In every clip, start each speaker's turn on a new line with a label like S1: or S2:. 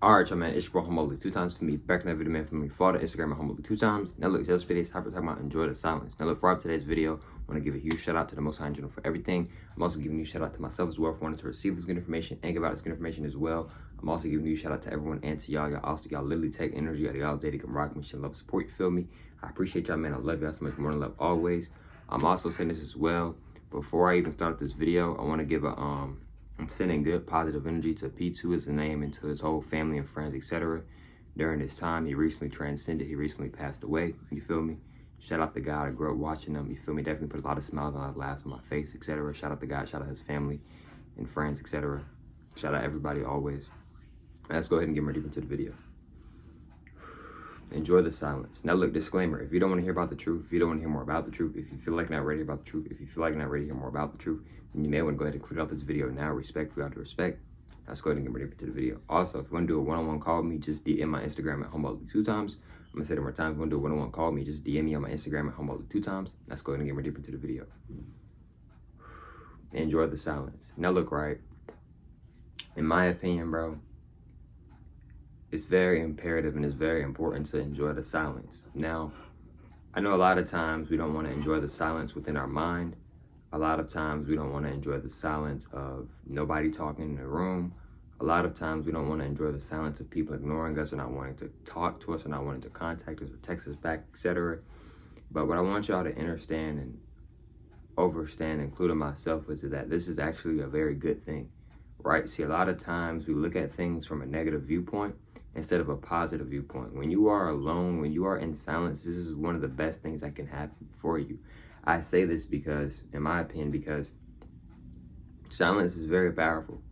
S1: Alright, y'all, man, it's your boy Humble 2 times for me. Back in that video, man, for me. Follow the Instagram at Humble 2 times. Now, look, today's video is talking about enjoy the silence. Now, look, for today's video, I want to give a huge shout out to the Most High in general for everything. I'm also giving you a shout out to myself as well for wanting to receive this good information and give out this good information as well. I'm also giving you a shout out to everyone and to y'all. Y'all literally take energy out of y'all's day to come rock me, shit, love, support, you feel me? I appreciate y'all, man. I love y'all so much more than love always. I'm also saying this as well. Before I even start this video, I want to give a I'm sending good positive energy to P.2 is the name, and to his whole family and friends, etc. During this time, he recently transcended. He recently passed away. You feel me? Shout out the guy. I grew up watching him. You feel me? Definitely put a lot of smiles and a lot of laughs on my face, etc. Shout out the guy. Shout out his family and friends, etc. Shout out everybody always. Let's go ahead and get more deep into the video. Enjoy the silence. Now, look, disclaimer. If you don't want to hear about the truth, if you don't want to hear more about the truth, if you feel like you're not ready to hear about the truth, if you feel like you're not ready to hear more about the truth, then you may want to go ahead and click off this video now. Respectfully, out of respect. Let's go ahead and get ready to the video. Also, if you want to do a one-on-one call with me, just DM my Instagram at Humble2times. I'm going to say it more times. If you want to do a one-on-one call with me, just DM me on my Instagram at Humble2times. Let's go ahead and get ready into the video. Enjoy the silence. Now, look, right. In my opinion, bro, it's very imperative and it's very important to enjoy the silence. Now, I know a lot of times we don't want to enjoy the silence within our mind. A lot of times we don't want to enjoy the silence of nobody talking in the room. A lot of times we don't want to enjoy the silence of people ignoring us or not wanting to talk to us or not wanting to contact us or text us back, etc. But what I want y'all to understand and overstand, including myself, is that this is actually a very good thing, right? See, a lot of times we look at things from a negative viewpoint instead of a positive viewpoint. When you are alone, when you are in silence, this is one of the best things that can happen for you. I say this because, in my opinion, because silence is very powerful,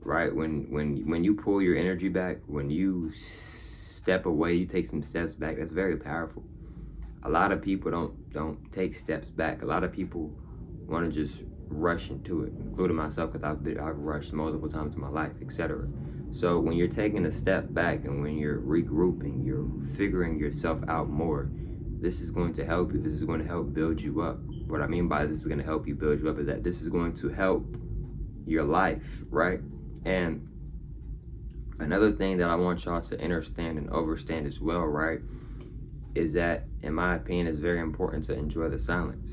S1: right? When you pull your energy back, when you step away, you take some steps back, that's very powerful. A lot of people don't take steps back. A lot of people want to just rush into it, including myself, because I've rushed multiple times in my life, etc. So when you're taking a step back and when you're regrouping, you're figuring yourself out more, this is going to help you. This is going to help build you up. What I mean by this is going to help you build you up is that this is going to help your life, right? And another thing that I want y'all to understand and overstand as well, right, is that, in my opinion, it's very important to enjoy the silence,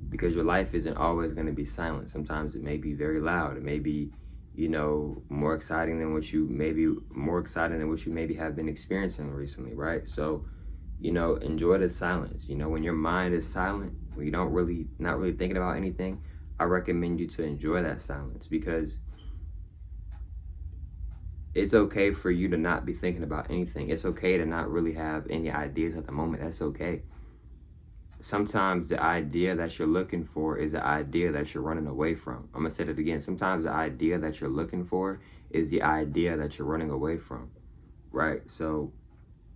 S1: because your life isn't always going to be silent. Sometimes it may be very loud. It may be, you know, more exciting than what you maybe have been experiencing recently, right? So, you know, enjoy the silence. You know, when your mind is silent, when you not really thinking about anything, I recommend you to enjoy that silence, because it's okay for you to not be thinking about anything. It's okay to not really have any ideas at the moment. That's okay. Sometimes the idea that you're looking for is the idea that you're running away from. I'm gonna say that again. Sometimes the idea that you're looking for is the idea that you're running away from, right? So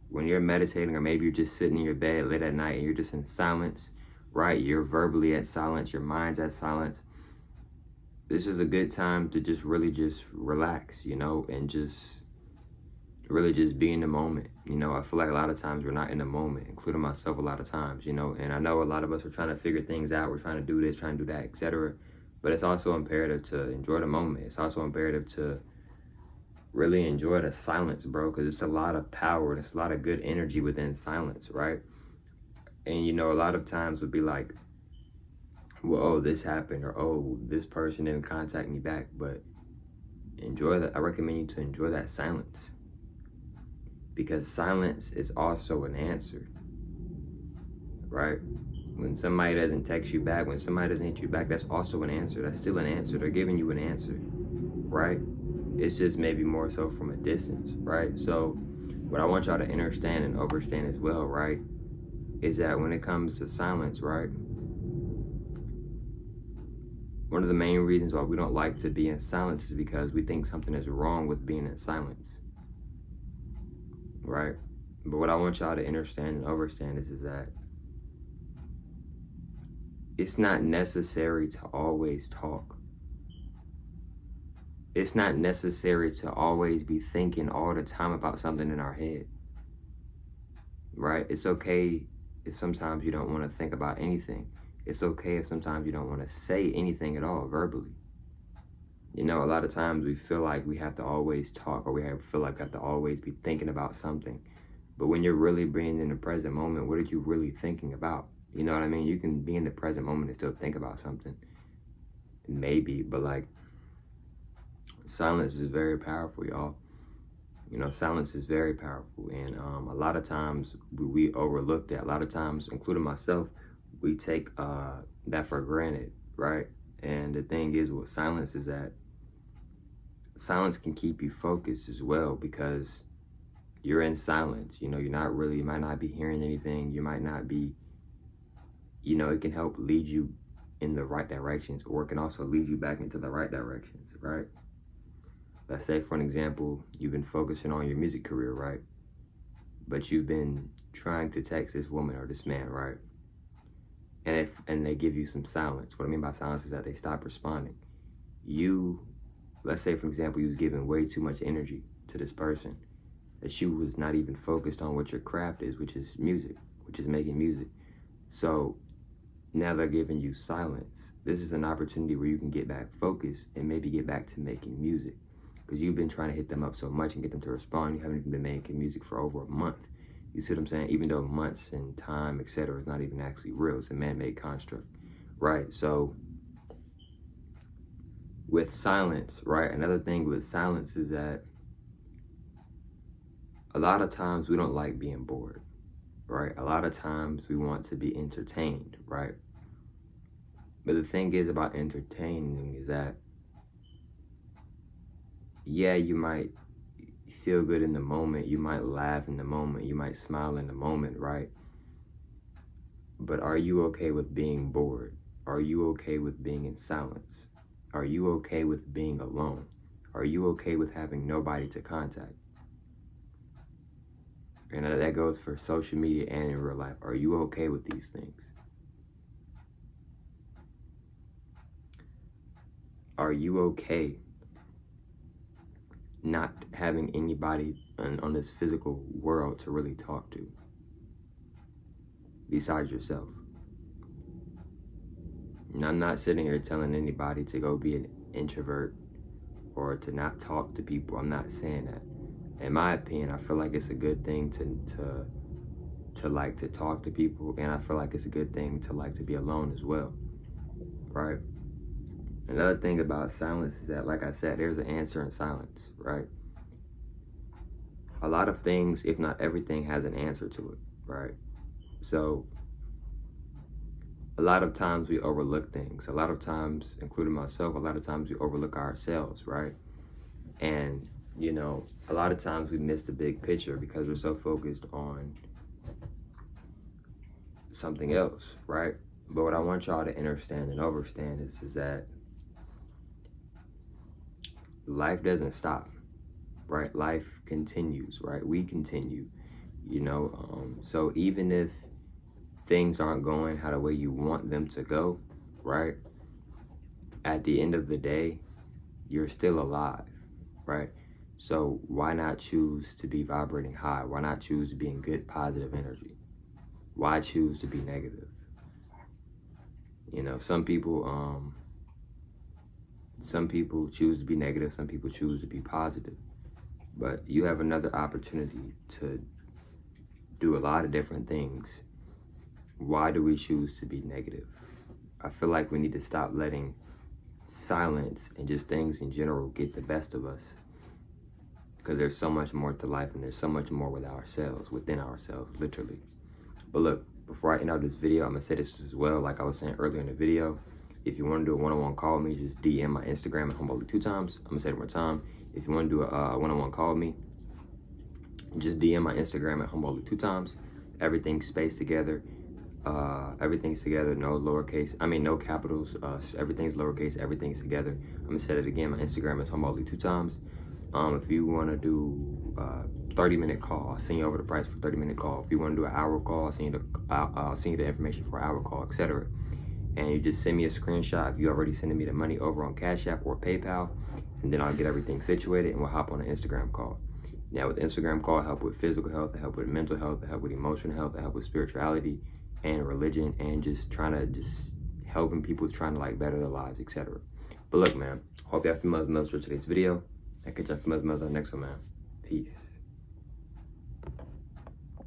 S1: when you're meditating, or maybe you're just sitting in your bed late at night and you're just in silence, right? You're verbally at silence, your mind's at silence. This is a good time to just really just relax, you know, and just really just be in the moment. You know, I feel like a lot of times we're not in the moment, including myself a lot of times, you know, and I know a lot of us are trying to figure things out. We're trying to do this, trying to do that, etc. But it's also imperative to enjoy the moment. It's also imperative to really enjoy the silence, bro, because it's a lot of power. There's a lot of good energy within silence, right? And, you know, a lot of times would be like, well, oh, this happened, or oh, this person didn't contact me back. But enjoy that. I recommend you to enjoy that silence, because silence is also an answer, right? When somebody doesn't text you back, when somebody doesn't hit you back, that's also an answer. That's still an answer. They're giving you an answer, right? It's just maybe more so from a distance, right? So what I want y'all to understand and overstand as well, right, is that when it comes to silence, right, one of the main reasons why we don't like to be in silence is because we think something is wrong with being in silence, right? But what I want y'all to understand and overstand is that it's not necessary to always talk. It's not necessary to always be thinking all the time about something in our head, right? It's okay if sometimes you don't want to think about anything. It's okay if sometimes you don't want to say anything at all verbally, You know, a lot of times we feel like we have to always talk, or feel like we have to always be thinking about something. But when you're really being in the present moment, what are you really thinking about? You know what I mean? You can be in the present moment and still think about something. Maybe, but like, silence is very powerful, y'all. You know, silence is very powerful. And a lot of times we overlook that. A lot of times, including myself, we take that for granted, right? And the thing is with silence is that silence can keep you focused as well, because you're in silence. You know, you might not be hearing anything. You might not be, you know, it can help lead you in the right directions, or it can also lead you back into the right directions, right? Let's say, for an example, you've been focusing on your music career, right? But you've been trying to text this woman or this man, right? And they give you some silence. What I mean by silence is that they stop responding. Let's say, for example, you was giving way too much energy to this person, that you was not even focused on what your craft is, which is music, which is making music. So now they're giving you silence. This is an opportunity where you can get back focused and maybe get back to making music, because you've been trying to hit them up so much and get them to respond. You haven't even been making music for over a month. You see what I'm saying? Even though months and time, etc., is not even actually real. It's a man-made construct, right? So with silence, right? Another thing with silence is that a lot of times we don't like being bored, right? A lot of times we want to be entertained, right? But the thing is about entertaining is that, yeah, you might feel good in the moment, you might laugh in the moment, you might smile in the moment, right? But are you okay with being bored? Are you okay with being in silence? Are you okay with being alone? Are you okay with having nobody to contact? And that goes for social media and in real life. Are you okay with these things? Are you okay not having anybody on this physical world to really talk to besides yourself? And I'm not sitting here telling anybody to go be an introvert or to not talk to people. I'm not saying that. In my opinion, I feel like it's a good thing to like to talk to people, and I feel like it's a good thing to like to be alone as well, right? Another thing about silence is that, like I said, there's an answer in silence, right? A lot of things, if not everything, has an answer to it, right? So a lot of times we overlook things. A lot of times, including myself, a lot of times we overlook ourselves, right? And, you know, a lot of times we miss the big picture because we're so focused on something else, right? But what I want y'all to understand and overstand is that life doesn't stop, right? Life continues, right? We continue, you know? So even if things aren't going how the way you want them to go, right? At the end of the day, you're still alive, right? So why not choose to be vibrating high? Why not choose to be in good, positive energy? Why choose to be negative? You know, some people choose to be negative, some people choose to be positive. But you have another opportunity to do a lot of different things. Why do we choose to be negative? I feel like we need to stop letting silence and just things in general get the best of us, because there's so much more to life, and there's so much more within ourselves, literally. But look, before I end out this video, I'm gonna say this as well, like I was saying earlier in the video. If you want to do a one-on-one call with me, just DM my Instagram at Humboldt2times. I'm gonna say it one more time. If you want to do a one-on-one call with me, just DM my Instagram at Humboldt2times. Everything's spaced together. Everything's together, no lowercase, no capitals. Everything's lowercase, everything's together. I'm gonna say it again. My Instagram is Humboldt2times. If you want to do 30-minute call, I'll send you over the price for 30-minute call. If you want to do an hour call, I'll send you the information for an hour call, etc. And you just send me a screenshot if you already sending me the money over on Cash App or PayPal, and then I'll get everything situated and we'll hop on an Instagram call. Now with the Instagram call, I help with physical health, I help with mental health, I help with emotional health, I help with spirituality and religion, and just helping people trying to like better their lives, etc. But look, man, hope y'all feel most for today's video. I catch y'all for most on the next one, man. Peace.